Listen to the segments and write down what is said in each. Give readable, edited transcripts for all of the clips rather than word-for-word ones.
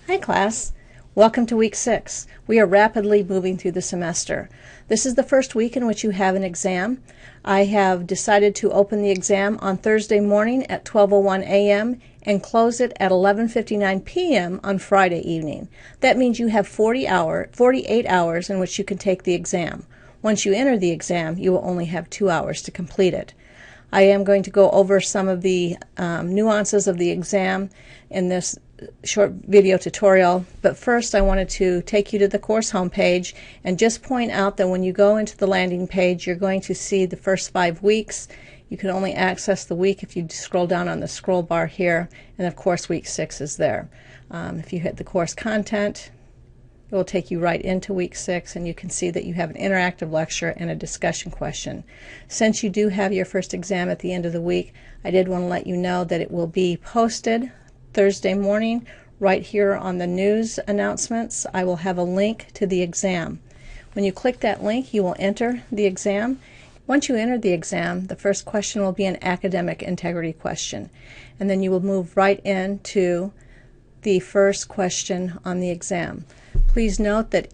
Hi class, welcome to week 6. We are rapidly moving through the semester. This is the first week in which you have an exam. I have decided to open the exam on Thursday morning at 12:01 a.m. and close it at 11:59 p.m. on Friday evening. That means you have 48 hours in which you can take the exam. Once you enter the exam, you will only have 2 hours to complete it. I am going to go over some of the nuances of the exam in this short video tutorial, but first I wanted to take you to the course homepage and just point out that when you go into the landing page, you're going to see the first 5 weeks. You can only access the week if you scroll down on the scroll bar here, and of course week 6 is there. If you hit the course content, it will take you right into week 6, and you can see that you have an interactive lecture and a discussion question. Since you do have your first exam at the end of the week, I did want to let you know that it will be posted Thursday morning right here on the news announcements. I will have a link to the exam. When you click that link, you will enter the exam. Once you enter the exam, the first question will be an academic integrity question, and then you will move right into the first question on the exam. Please note that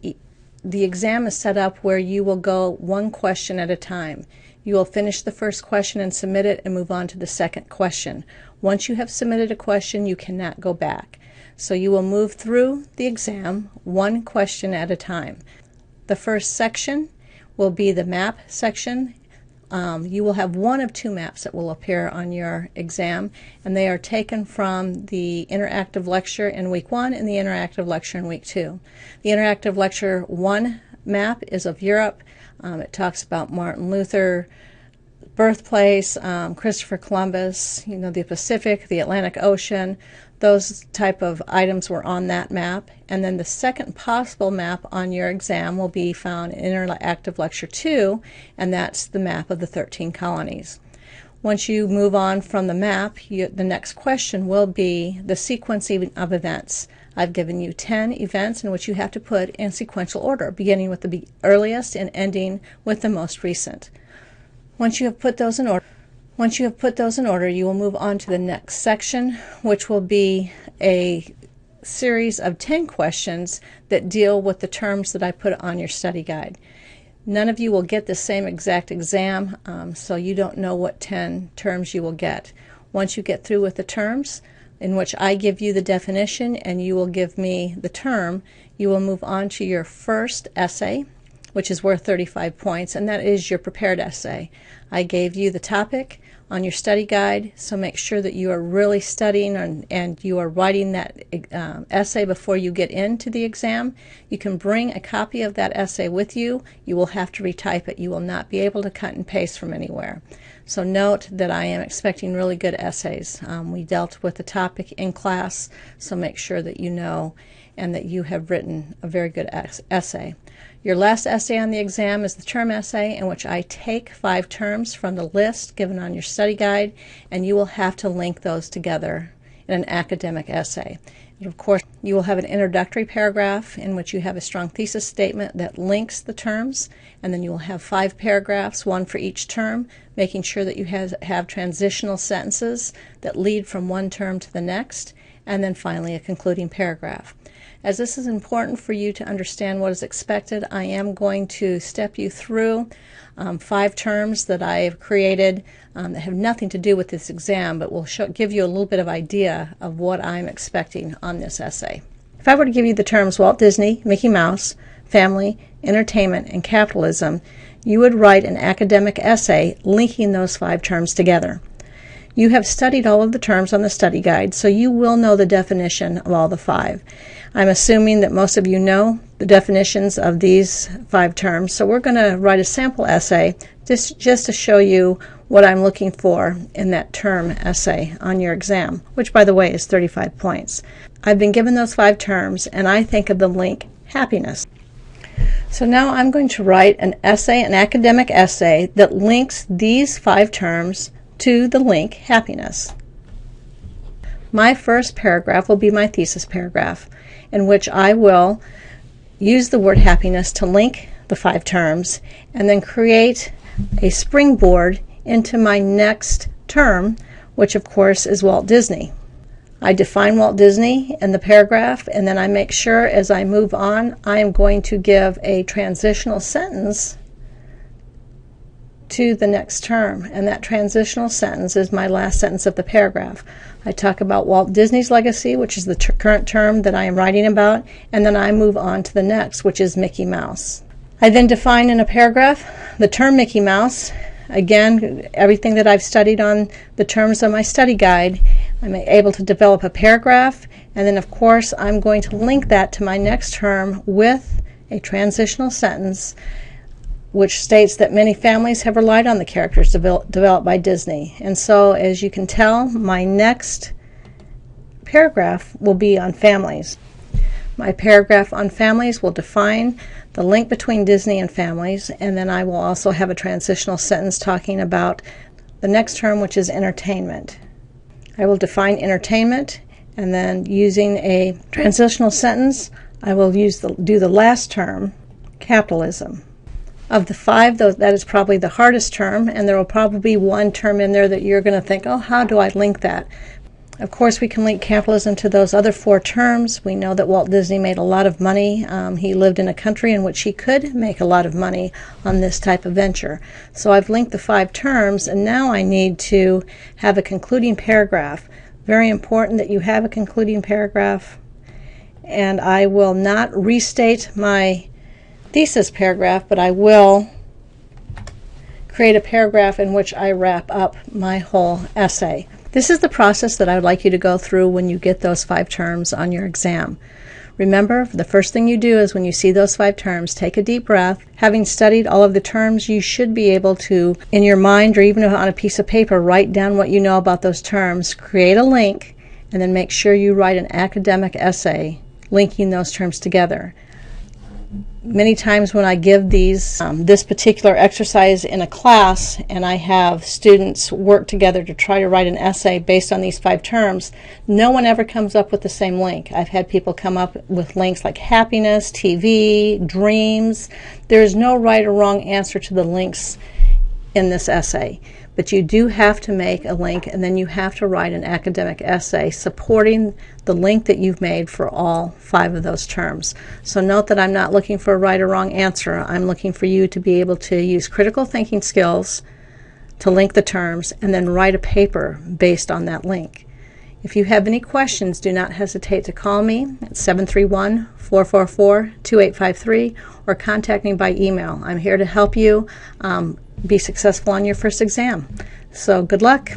the exam is set up where you will go one question at a time. You will finish the first question and submit it and move on to the second question. Once you have submitted a question, you cannot go back. So you will move through the exam one question at a time. The first section will be the map section. You will have one of 2 maps that will appear on your exam, and they are taken from the interactive lecture in week 1 and the interactive lecture in week 2. The interactive lecture 1 map is of Europe. It talks about Martin Luther, birthplace, Christopher Columbus, the Pacific, the Atlantic Ocean. Those type of items were on that map. And then the second possible map on your exam will be found in Interactive Lecture 2, and that's the map of the 13 colonies. Once you move on from the map, the next question will be the sequencing of events. I've given you 10 events in which you have to put in sequential order, beginning with the earliest and ending with the most recent. Once you have put those in order, you will move on to the next section, which will be a series of 10 questions that deal with the terms that I put on your study guide. None of you will get the same exact exam, so you don't know what 10 terms you will get. Once you get through with the terms, in which I give you the definition and you will give me the term, you will move on to your first essay, which is worth 35 points, and that is your prepared essay. I gave you the topic on your study guide, so make sure that you are really studying and you are writing that essay before you get into the exam. You can bring a copy of that essay with you. You will have to retype it. You will not be able to cut and paste from anywhere. So note that I am expecting really good essays. We dealt with the topic in class, so make sure that you know and that you have written a very good essay. Your last essay on the exam is the term essay, in which I take 5 terms from the list given on your study guide, and you will have to link those together in an academic essay. And of course, you will have an introductory paragraph in which you have a strong thesis statement that links the terms, and then you will have 5 paragraphs, 1 for each term, making sure that you have transitional sentences that lead from one term to the next, and then finally a concluding paragraph. As this is important for you to understand what is expected, I am going to step you through 5 terms that I have created that have nothing to do with this exam, but will give you a little bit of idea of what I'm expecting on this essay. If I were to give you the terms Walt Disney, Mickey Mouse, family, entertainment, and capitalism, you would write an academic essay linking those 5 terms together. You have studied all of the terms on the study guide, so you will know the definition of all the 5. I'm assuming that most of you know the definitions of these 5 terms, so we're going to write a sample essay just to show you what I'm looking for in that term essay on your exam, which, by the way, is 35 points. I've been given those 5 terms, and I think of the link happiness. So now I'm going to write an essay, an academic essay, that links these 5 terms to the link happiness. My first paragraph will be my thesis paragraph, in which I will use the word happiness to link the 5 terms and then create a springboard into my next term, which of course is Walt Disney. I define Walt Disney in the paragraph, and then I make sure as I move on, I am going to give a transitional sentence to the next term, and that transitional sentence is my last sentence of the paragraph. I talk about Walt Disney's legacy, which is the current term that I am writing about, and then I move on to the next, which is Mickey Mouse. I then define in a paragraph the term Mickey Mouse. Again, everything that I've studied on the terms of my study guide, I'm able to develop a paragraph, and then of course I'm going to link that to my next term with a transitional sentence which states that many families have relied on the characters developed by Disney. And so, as you can tell, my next paragraph will be on families. My paragraph on families will define the link between Disney and families, and then I will also have a transitional sentence talking about the next term, which is entertainment. I will define entertainment, and then using a transitional sentence, I will do the last term, capitalism. Of the five, though, that is probably the hardest term, and there will probably be one term in there that you're going to think, oh, how do I link that? Of course, we can link capitalism to those other four terms. We know that Walt Disney made a lot of money. He lived in a country in which he could make a lot of money on this type of venture. So I've linked the five terms, and now I need to have a concluding paragraph. Very important that you have a concluding paragraph, and I will not restate my thesis paragraph, but I will create a paragraph in which I wrap up my whole essay. This is the process that I would like you to go through when you get those five terms on your exam. Remember, the first thing you do is when you see those five terms, take a deep breath. Having studied all of the terms, you should be able to, in your mind or even on a piece of paper, write down what you know about those terms, create a link, and then make sure you write an academic essay linking those terms together. Many times when I give this particular exercise in a class and I have students work together to try to write an essay based on these five terms, no one ever comes up with the same link. I've had people come up with links like happiness, TV, dreams. There is no right or wrong answer to the links in this essay. But you do have to make a link, and then you have to write an academic essay supporting the link that you've made for all five of those terms. So note that I'm not looking for a right or wrong answer. I'm looking for you to be able to use critical thinking skills to link the terms and then write a paper based on that link. If you have any questions, do not hesitate to call me at 731-444-2853 or contact me by email. I'm here to help you be successful on your first exam. So good luck.